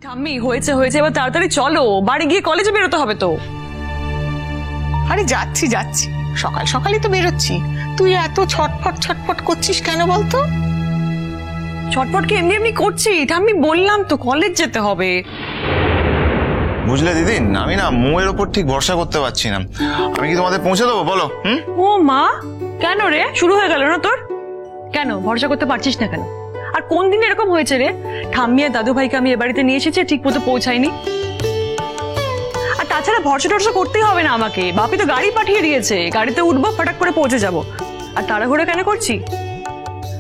ঠাম্মি হয়েছে হয়েছে, এবার তাড়াতাড়ি চলো, বাড়ি গিয়ে কলেজে বেরোতে হবে তো। আরে যাচ্ছি যাচ্ছি, সকাল সকালই তো বেরোচ্ছি। তুই এত ছটফট ছটফট করছিস কেন বলতো? ছটফট কি এমনি এমনি করছি ঠাম্মি, বললাম তো কলেজ যেতে হবে। বুঝলে দিদিন, আমি না মৌয়ের ওপর ঠিক ভরসা করতে পারছি না। আমি কি তোমাদের পৌঁছে দেবো বলো? ও মা, কেন রে, শুরু হয়ে গেল না তোর? কেন ভরসা করতে পারছিস না কেন? আর কোন দিন এরকম হয়েছে রে? ঠাম্মি আর দাদু ভাইকে আমি এ বাড়িতে নিয়ে এসেছি, ঠিক মতো পৌঁছায়নি। আর তাছাড়া ভরসা টরসা করতেই হবে না আমাকে, বাপি তো গাড়ি পাঠিয়ে দিয়েছে, গাড়িতে উঠবো, ফটাক করে পৌঁছে যাব। আর তাড়াহুড়ো কেন করছি?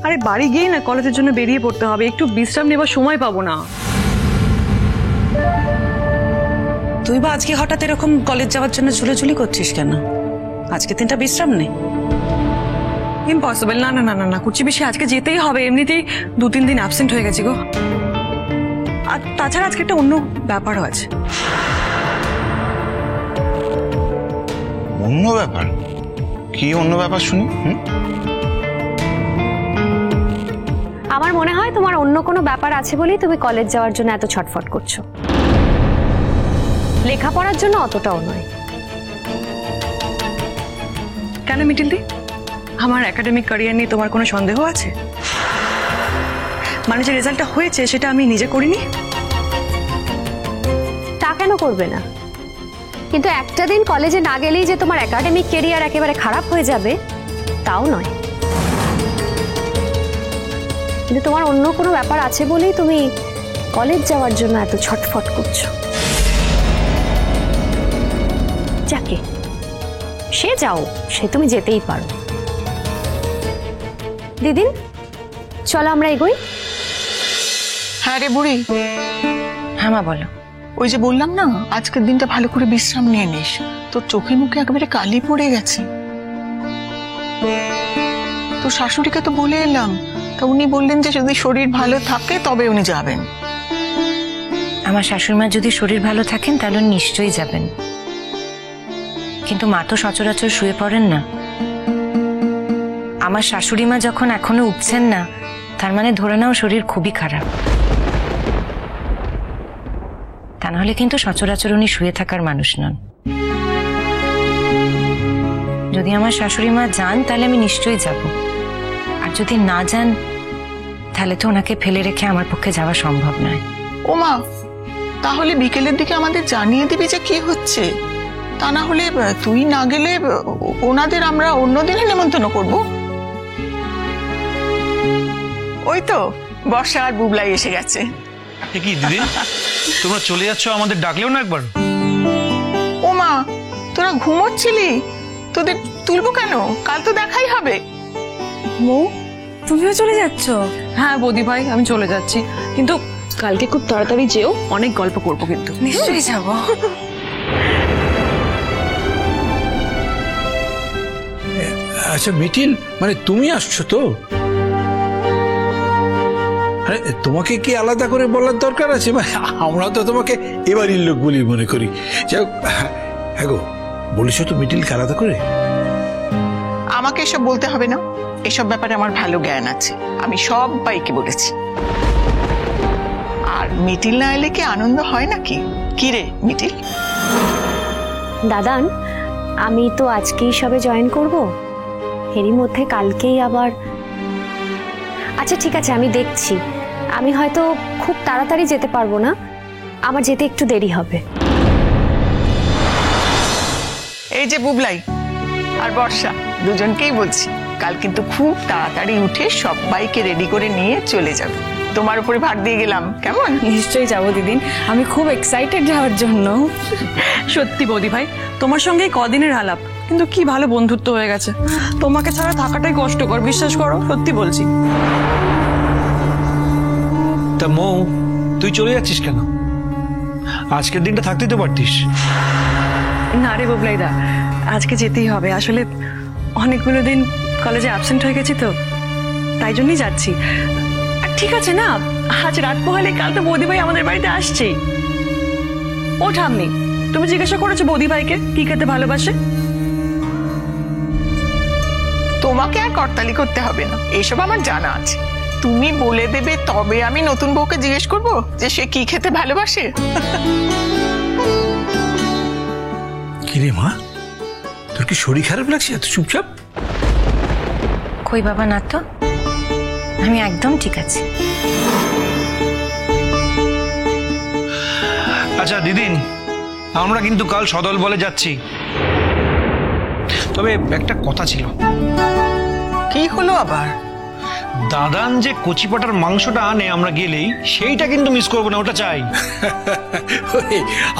আরে বাড়ি গিয়ে না কলেজের জন্য বেরিয়ে পড়তে হবে, একটু বিশ্রাম নেবার সময় পাবো না। তুই বা আজকে হঠাৎ এরকম কলেজ যাওয়ার জন্য ঝুলেঝুলি করছিস কেন? আজকে দিনটা বিশ্রাম নেই। ইম্পসিবল, না না না না না, কুচি বেশি আজকে যেতেই হবে, এমনিতেই 2-3 দিন অ্যাবসেন্ট হয়ে গেছি গো। আর তাছাড়া আজকে একটা অন্য ব্যাপারও আছে। অন্য ব্যাপার? কি অন্য ব্যাপার শুনি? আমার মনে হয় তোমার অন্য কোনো ব্যাপার আছে বলেই তুমি কলেজ যাওয়ার জন্য এত ছটফট করছো, লেখাপড়ার জন্য অতটাও নয়। কেন মিটিলদি, আমার একাডেমিক ক্যারিয়ার নিয়ে তোমার কোনো সন্দেহ আছে? মানে যে রেজাল্টটা হয়েছে সেটা আমি নিজে করিনি? তা কেন করবে না? কিন্তু একটা দিন কলেজে না গেলেই যে তোমার একাডেমিক ক্যারিয়ার একেবারে খারাপ হয়ে যাবে তাও নয়। কিন্তু তোমার অন্য কোনো ব্যাপার আছে বলেই তুমি কলেজ যাওয়ার জন্য এত ছটফট করছো। যাকে সে যাও, সে তুমি যেতেই পারো। দিদিন চলো আমরা এগোই। হ্যাঁ রে বুড়ি। হ্যাঁ মা বলো। ওই যে বললাম না, আজকের দিনটা ভালো করে বিশ্রাম নিয়ে নিস, তোর চোখে মুখে একেবারে কালি পড়ে গেছে। তোর শাশুড়িকে তো বলে এলাম, তা উনি বললেন যে যদি শরীর ভালো থাকে তবে উনি যাবেন। আমার শাশুড়িমা যদি শরীর ভালো থাকেন তাহলে নিশ্চয়ই যাবেন, কিন্তু মা তো সচরাচর শুয়ে পড়েন না। আমার শাশুড়িমা যখন এখনো উঠছেন না, তার মানে ধরে নাও শরীর খুবই খারাপ। তা নাহলে কিন্তু সচরাচর উনি শুয়ে থাকার মানুষ নন। যদি আমার শাশুড়িমা যান তাহলে আমি নিশ্চয়ই যাব, আর যদি না যান তাহলে তো ওনাকে ফেলে রেখে আমার পক্ষে যাওয়া সম্ভব নয়। ও মা, তাহলে বিকেলের দিকে আমাদের জানিয়ে দিবি যে কি হচ্ছে, তা না হলে তুই না গেলে ওনাদের আমরা অন্যদিনে নেমন্তন্ন করব। ওই তো বর্ষা আর বুবলাই এসে গেছে। কি দিদি, তোমরা চলে যাচ্ছ, আমাদের ডাকলেও না একবার? ও মা, তোরা ঘুমোচ্ছিলি, তোদের তুলবো কেন? কাল তো দেখাই হবে। মৌ, তুমিও চলে যাচ্ছ? হ্যাঁ বৌদি ভাই, আমি চলে যাচ্ছি, কিন্তু কালকে খুব তাড়াতাড়ি যেও, অনেক গল্প করবো কিন্তু। নিশ্চয়ই যাবো। আচ্ছা মিটিল, মানে তুমি আসছো তো? আরে তোমাকে কি আলাদা করে বলার দরকার আছে? মানে আমরা তো তোমাকে এবারই লোক বলি মনে করি। যাই হোক, হ্যাঁ গো, বলিস তো মিটিলকে আলাদা করে? আমাকে এসব বলতে হবে না, এসব ব্যাপারে আমার ভালো জ্ঞান আছে, আমি সবাইকে বলেছি। আর মিটিল না এলে কি আনন্দ হয় নাকি? কি রে মিটিল? দাদান, আমি তো আজকেই সবে জয়েন করব, এরই মধ্যে কালকেই আবার। আচ্ছা ঠিক আছে, আমি দেখছি, আমি হয়তো খুব তাড়াতাড়ি যেতে পারবো না, আমার যেতে একটু দেরি হবে। এই যে বুবলাই আর বর্ষা, দুজনকেই বলছি, কাল কিন্তু খুব তাড়াতাড়ি উঠে সবাইকে রেডি করে নিয়ে চলে যাবে। তোমার উপরে ভার দিয়ে গেলাম, কেমন? নিশ্চয়ই যাবো দিদিন, আমি খুব এক্সাইটেড যাওয়ার জন্য। সত্যি বৌদি ভাই, তোমার সঙ্গে কদিনের আলাপ, কিন্তু কি ভালো বন্ধুত্ব হয়ে গেছে। তোমাকে ছাড়া থাকাটাই কষ্টকর, বিশ্বাস করো, সত্যি বলছি। তা মৌ, তুই চলে যাচ্ছিস কেন? আজকের দিনটা থাকতেই তো পারতিস। না রে বুবলাই দা, আজকে যেতেই হবে, আসলে অনেকগুলো দিন কলেজে অ্যাবসেন্ট হয়ে গেছি তো, তাই জন্যই যাচ্ছি। আর ঠিক আছে না, আজ রাত পোহালে কাল তো বৌদি ভাই আমাদের বাড়িতে আসছেই। ও ঠাম্মি, তুমি জিজ্ঞাসা করেছো বৌদি ভাইকে কি খেতে ভালোবাসে? তোমাকে আর করতালি করতে হবে না, এসব আমার জানা আছে। তুমি বলে দেবে তবে আমি নতুন বউকে জিজ্ঞেস করব যে সে কি খেতে ভালোবাসে। কিরে মা, তোর কি শরীর খারাপ লাগছে এত চুপচাপ? কই বাবা, না তো, আমি একদম ঠিক আছি। আচ্ছা দিদিন, আমরা কিন্তু কাল সদল বলে যাচ্ছি, তবে একটা কথা ছিল। কি হলো আবার? দাদান যে কচি পাটার মাংসটা আনে আমরা গেলেই, সেইটা কিন্তু মিস করবো না, ওটা চাই।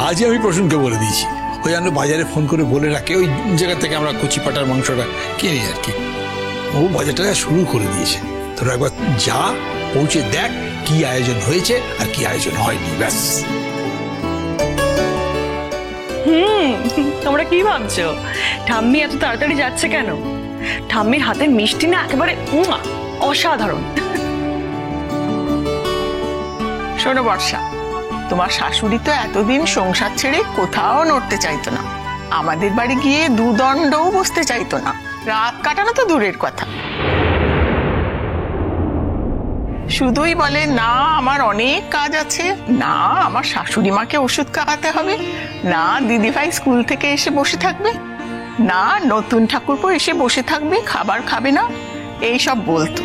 আজই আমি প্রসূনকে বলে দিয়েছি, ওই জন্য বাজারে ফোন করে বলে রাখে ওই জায়গা থেকে আমরা কচি পাটার মাংসটা কিনি আর কি। ও বাজারটা শুরু করে দিয়েছে। তোরা একবার যা, পৌঁছে দেখ কি আয়োজন হয়েছে আর কি আয়োজন হয়নি, ব্যাস। তোমরা কি ভাবছো ঠাম্মি এত তাড়াতাড়ি যাচ্ছে কেন? ঠাম্মির হাতের মিষ্টি না একেবারে অসাধারণ। শোনো বর্ষা, তোমার শাশুড়ি তো এতদিন সংসার ছেড়ে কোথাও নড়তে চাইতো না, আমাদের বাড়ি গিয়ে দুদণ্ডও বসতে চাইতো না, রাত কাটানো তো দূরের কথা। শুধুই বলে না আমার অনেক কাজ আছে, না আমার শাশুড়ি মাকে ওষুধ খাওয়াতে হবে, না দিদিভাই স্কুল থেকে এসে বসে থাকবে, না নতুন ঠাকুরপো এসে বসে থাকবে খাবার খাবে না, এই সব বলতো।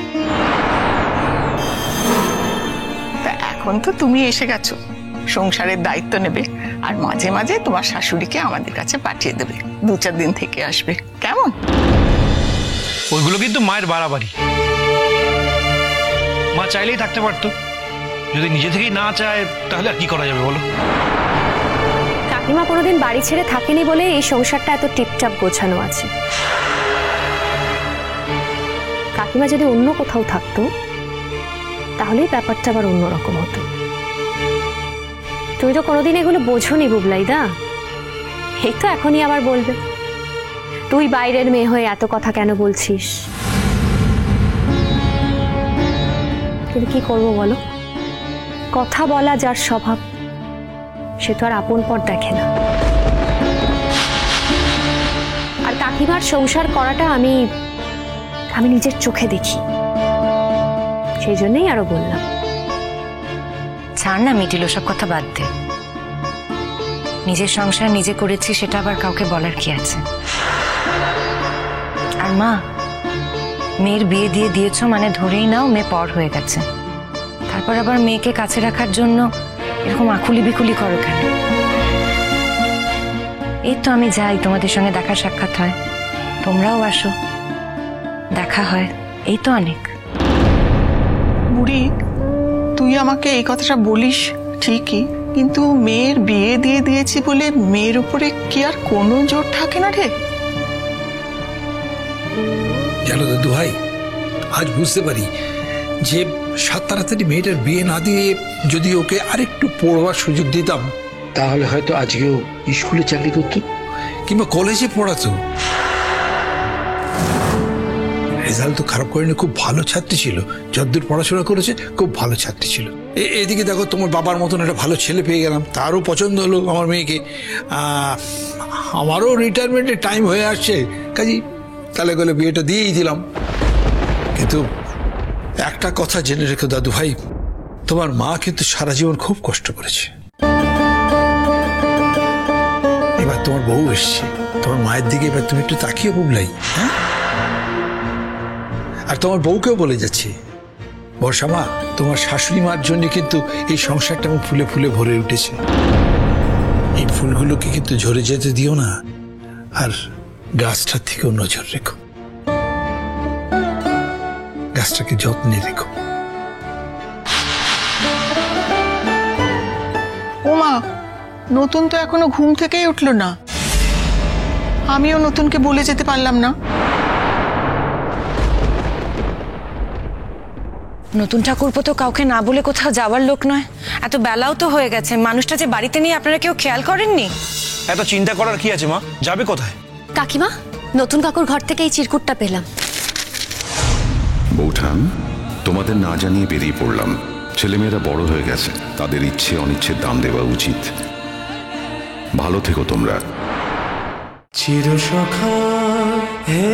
তা এখন তো তুমি এসে গেছো, সংসারের দায়িত্ব নেবে, আর মাঝে মাঝে তোমার শাশুড়িকে আমাদের কাছে পাঠিয়ে দেবে, 2-4 দিন থেকে আসবে, কেমন? ওইগুলো কিন্তু মায়ের বাড়াবাড়ি। মা চাইলেই থাকতে পারতো, যদি নিজে থেকেই না চায় তাহলে আর কি করা যাবে বলো? কাকিমা কোনোদিন বাড়ি ছেড়ে থাকেনি বলে এই সংসারটা এত টিপটাপ গোছানো আছে। কাকিমা যদি অন্য কোথাও থাকতো তাহলেই ব্যাপারটা আবার অন্যরকম হতো। তুমি তো কোনোদিন এগুলো বোঝোনি বুবলাইদা, এই তো এখনই আবার বলবে তুই বাইরের মেয়ে হয়ে এত কথা কেন বলছিস। কিন্তু কি করবো বলো, কথা বলা যার স্বভাব সে তো আর আপন পর দেখে না। আর কাকিমার সংসার করাটা আমি নিজের চোখে দেখি, সেই জন্যই আরো বললাম। ছাড় না মিটিল, সব কথা বাদ দে। নিজের সংসার নিজে করেছি, সেটা আবার কাউকে বলার কি আছে? আর মা, মেয়ের বিয়ে দিয়ে দিয়েছো মানে ধরেই নাও মেয়ে পর হয়ে গেছে। তারপর আবার মেয়েকে কাছে রাখার জন্য এরকম আকুলি বিকুলি করো কেন? এই তো আমি যাই, তোমাদের সঙ্গে দেখা সাক্ষাৎ হয়, তোমরাও আসো, দেখা হয়, এই তো অনেক। বুড়ি, তুই আমাকে এই কথাটা বলিস ঠিকই, কিন্তু মেয়ের বিয়ে দিয়ে দিয়েছি বলে মেয়ের উপরে কি আর কোনো জোর থাকে না রে? জানো দাদু ভাই, আজ বুঝতে পারি যে সাত তাড়াতাড়ি মেয়েটার বিয়ে না দিয়ে যদি ওকে আরেকটু পড়বার সুযোগ দিতাম, তাহলে হয়তো আজকেও স্কুলে চাকরি করতো কিংবা কলেজে পড়াতো। রেজাল্ট তো খারাপ করেনি, খুব ভালো ছাত্রী ছিল, যতদূর পড়াশোনা করেছে খুব ভালো ছাত্রী ছিল। এদিকে দেখো তোমার বাবার মতন একটা ভালো ছেলে পেয়ে গেলাম, তারও পছন্দ হলো আমার মেয়েকে। আমারও রিটায়ারমেন্টের টাইম হয়ে আসছে, কাজেই তাহলে গেলে বিয়েটা দিয়েই দিলাম। কিন্তু একটা কথা জেনে রেখো দাদু ভাই, তোমার মা কিন্তু সারা জীবন খুব কষ্ট করেছে। এবার তোমার বউ এসছে, তোমার মায়ের দিকে এবার তুমি একটু তাকিয়ে বুবলাই, হ্যাঁ? আর তোমার বউকেও বলে যাচ্ছি, বর্ষা মা, তোমার শাশুড়ি মার জন্য কিন্তু এই সংসারটা আমার ফুলে ফুলে ভরে উঠেছে। এই ফুলগুলোকে কিন্তু ঝরে যেতে দিও না, আর গাছটার থেকেও নজর রেখো, গাছটাকে যত্নে রেখো। ওমা, নতুন তো এখনো ঘুম থেকেই উঠলো না, আমিও নতুনকে বলে যেতে পারলাম না। নতুন ঠাকুরপো তো কাউকে না বলে কোথাও যাওয়ার লোক নয়। এত বেলাও তো হয়ে গেছে, মানুষটা যে বাড়িতে নেই আপনারা কেউ খেয়াল করেননি? এত চিন্তা করার কি আছে মা, যাবে কোথায়? কাকিমা, নতুন কাকুর ঘর থেকে এই চিরকুটটা পেলাম। বৌঠান, তোমাদের না জানিয়ে বেরিয়ে পড়লাম। ছেলেমেয়েরা বড় হয়ে গেছে, তাদের ইচ্ছে অনিচ্ছের দাম দেওয়া উচিত। ভালো থেকো তোমরা। চিরসখা হে